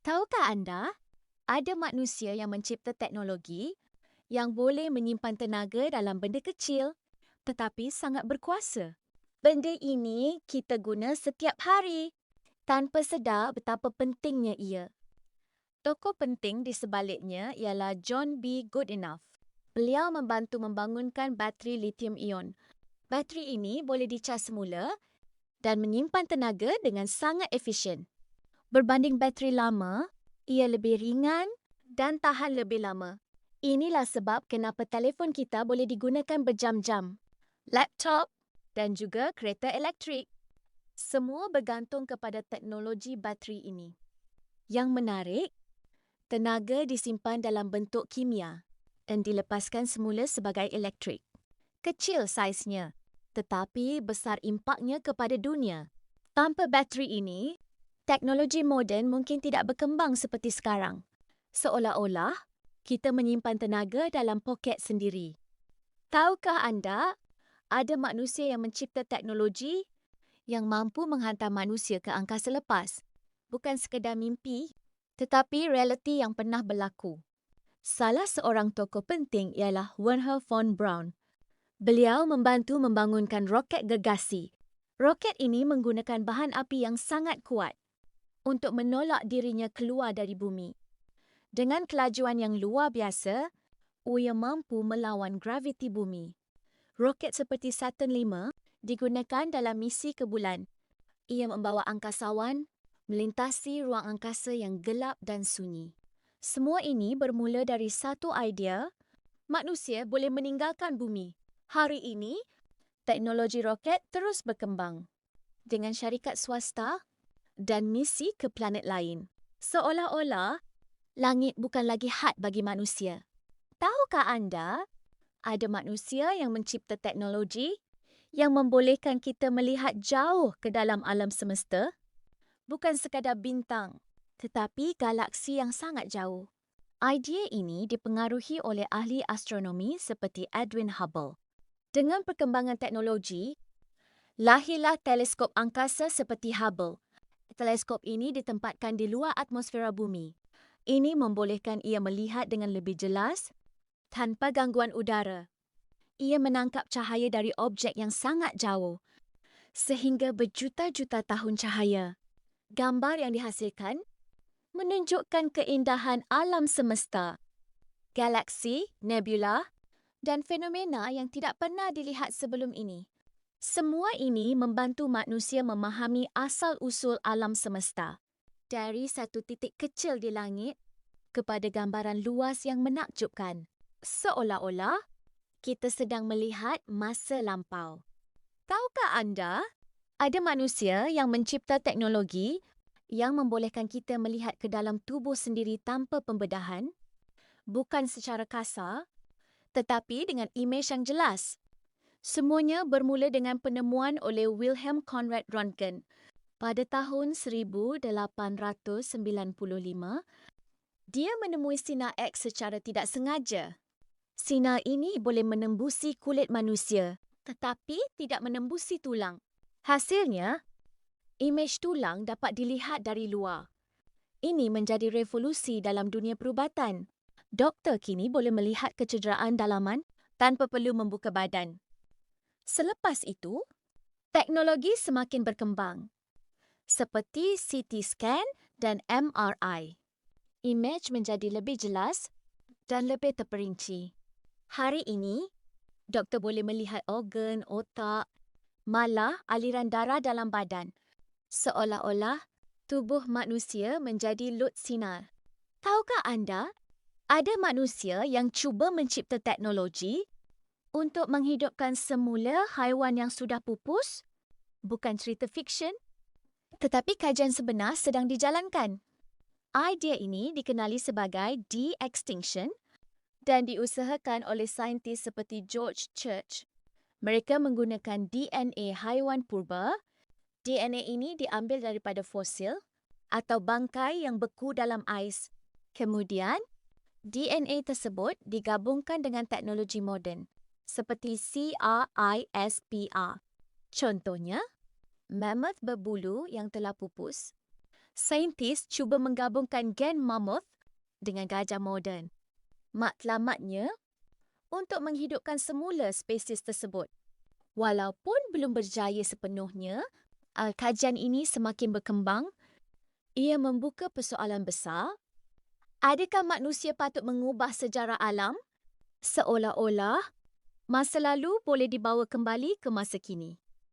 Tahukah anda, ada manusia yang mencipta teknologi yang boleh menyimpan tenaga dalam benda kecil tetapi sangat berkuasa. Benda ini kita guna setiap hari tanpa sedar betapa pentingnya ia. Tokoh penting di sebaliknya ialah John B. Goodenough. Beliau membantu membangunkan bateri lithium-ion. Bateri ini boleh dicas semula dan menyimpan tenaga dengan sangat efisien. Berbanding bateri lama, ia lebih ringan dan tahan lebih lama. Inilah sebab kenapa telefon kita boleh digunakan berjam-jam, laptop dan juga kereta elektrik. Semua bergantung kepada teknologi bateri ini. Yang menarik, tenaga disimpan dalam bentuk kimia dan dilepaskan semula sebagai elektrik. Kecil saiznya, tetapi besar impaknya kepada dunia. Tanpa bateri ini, teknologi moden mungkin tidak berkembang seperti sekarang. Seolah-olah kita menyimpan tenaga dalam poket sendiri. Tahukah anda, ada manusia yang mencipta teknologi yang mampu menghantar manusia ke angkasa lepas. Bukan sekadar mimpi, tetapi realiti yang pernah berlaku. Salah seorang tokoh penting ialah Wernher von Braun. Beliau membantu membangunkan roket gergasi. Roket ini menggunakan bahan api yang sangat kuat untuk menolak dirinya keluar dari bumi. Dengan kelajuan yang luar biasa, ia mampu melawan graviti bumi. Roket seperti Saturn V digunakan dalam misi ke bulan. Ia membawa angkasawan melintasi ruang angkasa yang gelap dan sunyi. Semua ini bermula dari satu idea, manusia boleh meninggalkan bumi. Hari ini, teknologi roket terus berkembang dengan syarikat swasta dan misi ke planet lain. Seolah-olah langit bukan lagi had bagi manusia. Tahukah anda, ada manusia yang mencipta teknologi yang membolehkan kita melihat jauh ke dalam alam semesta? Bukan sekadar bintang, tetapi galaksi yang sangat jauh. Idea ini dipengaruhi oleh ahli astronomi seperti Edwin Hubble. Dengan perkembangan teknologi, lahirlah teleskop angkasa seperti Hubble. Teleskop ini ditempatkan di luar atmosfera bumi. Ini membolehkan ia melihat dengan lebih jelas tanpa gangguan udara. Ia menangkap cahaya dari objek yang sangat jauh, sehingga berjuta-juta tahun cahaya. Gambar yang dihasilkan menunjukkan keindahan alam semesta, galaksi, nebula dan fenomena yang tidak pernah dilihat sebelum ini. Semua ini membantu manusia memahami asal-usul alam semesta. Dari satu titik kecil di langit kepada gambaran luas yang menakjubkan. Seolah-olah kita sedang melihat masa lampau. Tahukah anda, ada manusia yang mencipta teknologi yang membolehkan kita melihat ke dalam tubuh sendiri tanpa pembedahan, bukan secara kasar, tetapi dengan imej yang jelas. Semuanya bermula dengan penemuan oleh Wilhelm Conrad Röntgen pada tahun 1895. Dia menemui sinar X secara tidak sengaja. Sinar ini boleh menembusi kulit manusia, tetapi tidak menembusi tulang. Hasilnya, imej tulang dapat dilihat dari luar. Ini menjadi revolusi dalam dunia perubatan. Doktor kini boleh melihat kecederaan dalaman tanpa perlu membuka badan. Selepas itu, teknologi semakin berkembang, seperti CT scan dan MRI. Imej menjadi lebih jelas dan lebih terperinci. Hari ini, doktor boleh melihat organ, otak, malah aliran darah dalam badan. Seolah-olah tubuh manusia menjadi lut sinar. Tahukah anda, ada manusia yang cuba mencipta teknologi untuk menghidupkan semula haiwan yang sudah pupus? Bukan cerita fiksyen, tetapi kajian sebenar sedang dijalankan. Idea ini dikenali sebagai de-extinction dan diusahakan oleh saintis seperti George Church. Mereka menggunakan DNA haiwan purba. DNA ini diambil daripada fosil atau bangkai yang beku dalam ais. Kemudian, DNA tersebut digabungkan dengan teknologi moden seperti CRISPR. Contohnya, mammoth berbulu yang telah pupus Saintis cuba menggabungkan gen mammoth dengan gajah moden. Matlamatnya untuk menghidupkan semula spesies tersebut. Walaupun belum berjaya sepenuhnya, kajian ini semakin berkembang. Ia membuka persoalan besar. Adakah manusia patut mengubah sejarah alam seolah-olah masa lalu boleh dibawa kembali ke masa kini?